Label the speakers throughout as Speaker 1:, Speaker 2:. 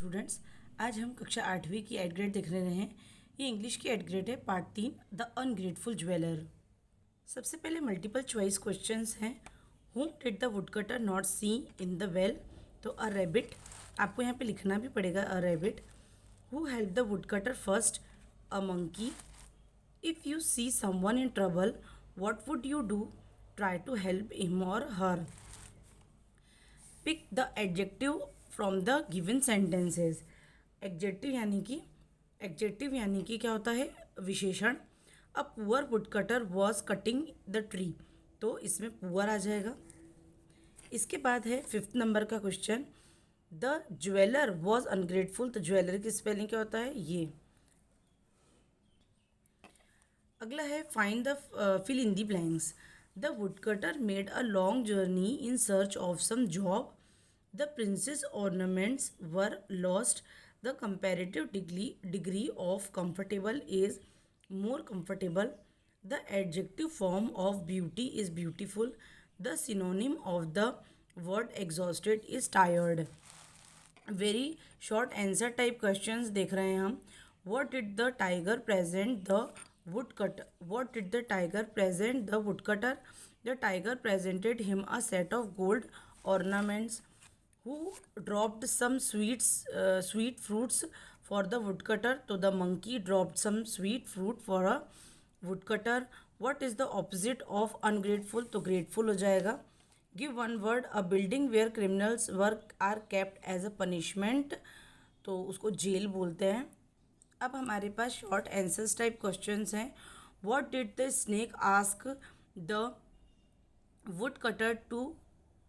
Speaker 1: Students, आज हम कक्षा 8वीं की एड ग्रेड देख रहे हैं। ये इंग्लिश की एड ग्रेड है, पार्ट 3, द अनग्रेटफुल ज्वेलर। सबसे पहले मल्टीपल चॉइस क्वेश्चंस हैं। Whom did the woodcutter not see in the well? तो अ रैबिट, आपको यहाँ पे लिखना भी पड़ेगा a rabbit. Who help the woodcutter first? A monkey. If you see someone in trouble, what would you do? Try to help him or her. Pick the adjective from the given sentences. Adjective यानी कि क्या होता है? विशेषण। A poor woodcutter was cutting the tree, तो इसमें poor आ जाएगा। इसके बाद है 5th नंबर का question, the jeweller was ungrateful. तो ज्वेलर की स्पेलिंग क्या होता है? ये। अगला है find the fill in the blanks. The woodcutter made a long journey in search of some job. The princess ornaments were lost. The comparative degree of comfortable is more comfortable. The adjective form of beauty is beautiful. The synonym of the word exhausted is tired. Very short answer type questions देख रहे हैं हम। What did the tiger present the woodcutter? What did the tiger present the woodcutter? The tiger presented him a set of gold ornaments. Who dropped some sweet fruits for the woodcutter? So the monkey dropped some sweet fruit for a woodcutter. What is the opposite of ungrateful? तो grateful हो जाएगा। Give one word. A building where criminals are kept as a punishment. तो उसको jail बोलते हैं। अब हमारे पास शॉर्ट आंसर्स टाइप क्वेश्चंस हैं। What did the snake ask the would cutter to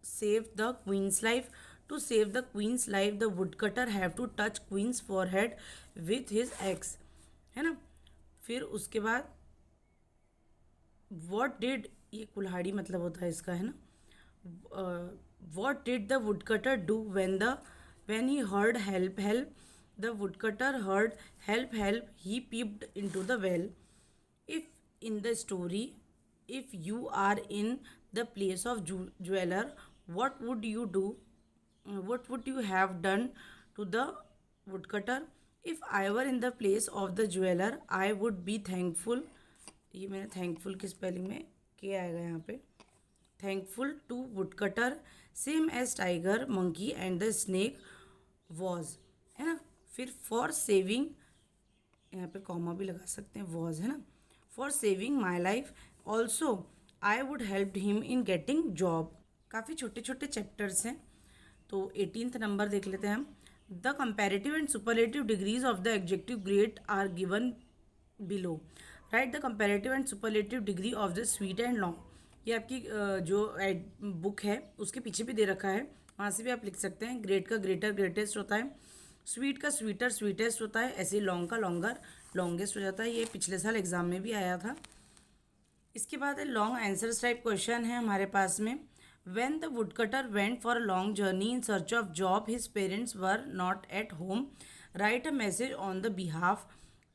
Speaker 1: save the queen's life? To save the queen's life the would cutter have to touch queen's forehead with his axe, है ना। फिर उसके बाद what did, ये कुल्हाड़ी मतलब होता है इसका, है ना। What did the would cutter do when he heard help help? The woodcutter heard help help. He peeped into the well. If in the story, if you are in the place of jeweler, what would you do? What would you have done to the woodcutter? If I were in the place of the jeweler, I would be thankful. ये मैंने thankful की spelling में के आएगा यहाँ पे। Thankful to woodcutter, same as tiger, monkey and the snake was, है ना। फिर फॉर सेविंग, यहाँ पे कॉमा भी लगा सकते हैं, वॉज, है ना। For saving my life also I would help him in getting job. काफ़ी छोटे छोटे चैप्टर्स हैं। तो 18th नंबर देख लेते हैं हम। The comparative and superlative degrees of the adjective great are given below. Write the comparative and superlative degree of the sweet and long. ये आपकी जो बुक है उसके पीछे भी दे रखा है, वहाँ से भी आप लिख सकते हैं। ग्रेट का ग्रेटर ग्रेटेस्ट होता है, स्वीट का स्वीटर स्वीटेस्ट होता है, ऐसे लॉन्ग का लॉन्गर लॉन्गेस्ट हो जाता है। ये पिछले साल एग्जाम में भी आया था। इसके बाद लॉन्ग आंसर्स टाइप क्वेश्चन है हमारे पास में। When the woodcutter went for a long journey in search of job, his parents were not at home. Write a message on the behalf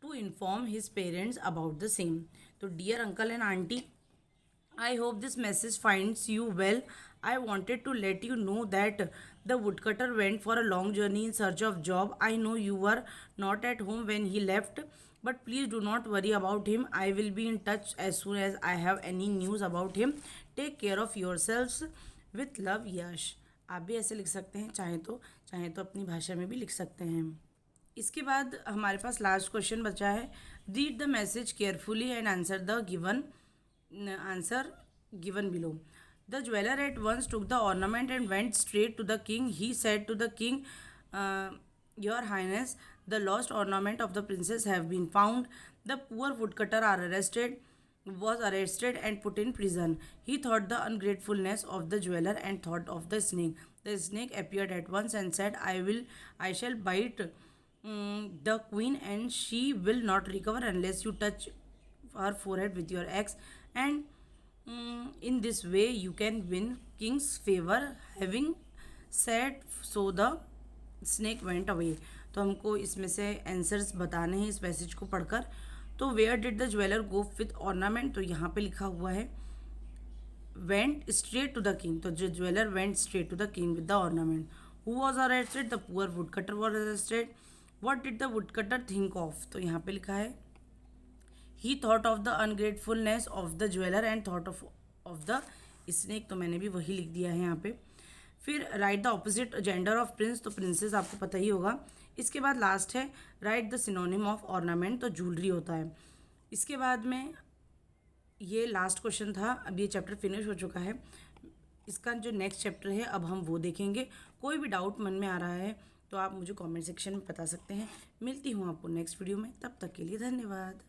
Speaker 1: to inform his parents about the same. तो dear uncle and aunty, I hope this message finds you well. I wanted to let you know that the woodcutter went for a long journey in search of job. I know you were not at home when he left, but please do not worry about him. I will be in touch as soon as I have any news about him. Take care of yourselves. With love, Yash. आप भी ऐसे लिख सकते हैं, चाहे तो अपनी भाषा में भी लिख सकते हैं। इसके बाद हमारे पास लास्ट क्वेश्चन बचा है। Read the message carefully and answer the answer given below. The jeweler at once took the ornament and went straight to the king. He said to the king, Your Highness, the lost ornament of the princess have been found. The poor woodcutter was arrested and put in prison. He thought the ungratefulness of the jeweler and thought of the snake. The snake appeared at once and said, I shall bite the queen, and she will not recover unless you touch her forehead with your axe, and in this way you can win king's favor. Having said so, the snake went away. तो हमको इसमें से answers बताने हैं इस passage को पढ़कर। तो where did the jeweller go with ornament, तो यहाँ पे लिखा हुआ है went straight to the king. तो जो jeweller went straight to the king with the ornament. Who was arrested? The poor woodcutter was arrested. What did the would cutter think of? तो यहाँ पे लिखा है he thought of the ungratefulness of the jeweller and thought of the snake. तो मैंने भी वही लिख दिया है यहाँ पे. फिर right the opposite gender of Prince. तो प्रिंसेस आपको पता ही होगा. इसके बाद लास्ट है right the synonym of ornament. तो ज्वेलरी होता है. इसके बाद में ये लास्ट क्वेश्चन था. अब ये चैप्टर फिनिश हो चुका है. इसका जो नेक्स्ट चैप्टर है अब हम वो देखेंगे. कोई भी डाउट मन में आ रहा है तो आप मुझे कमेंट सेक्शन में बता सकते हैं. मिलती हूँ आपको नेक्स्ट वीडियो में. तब तक के लिए धन्यवाद.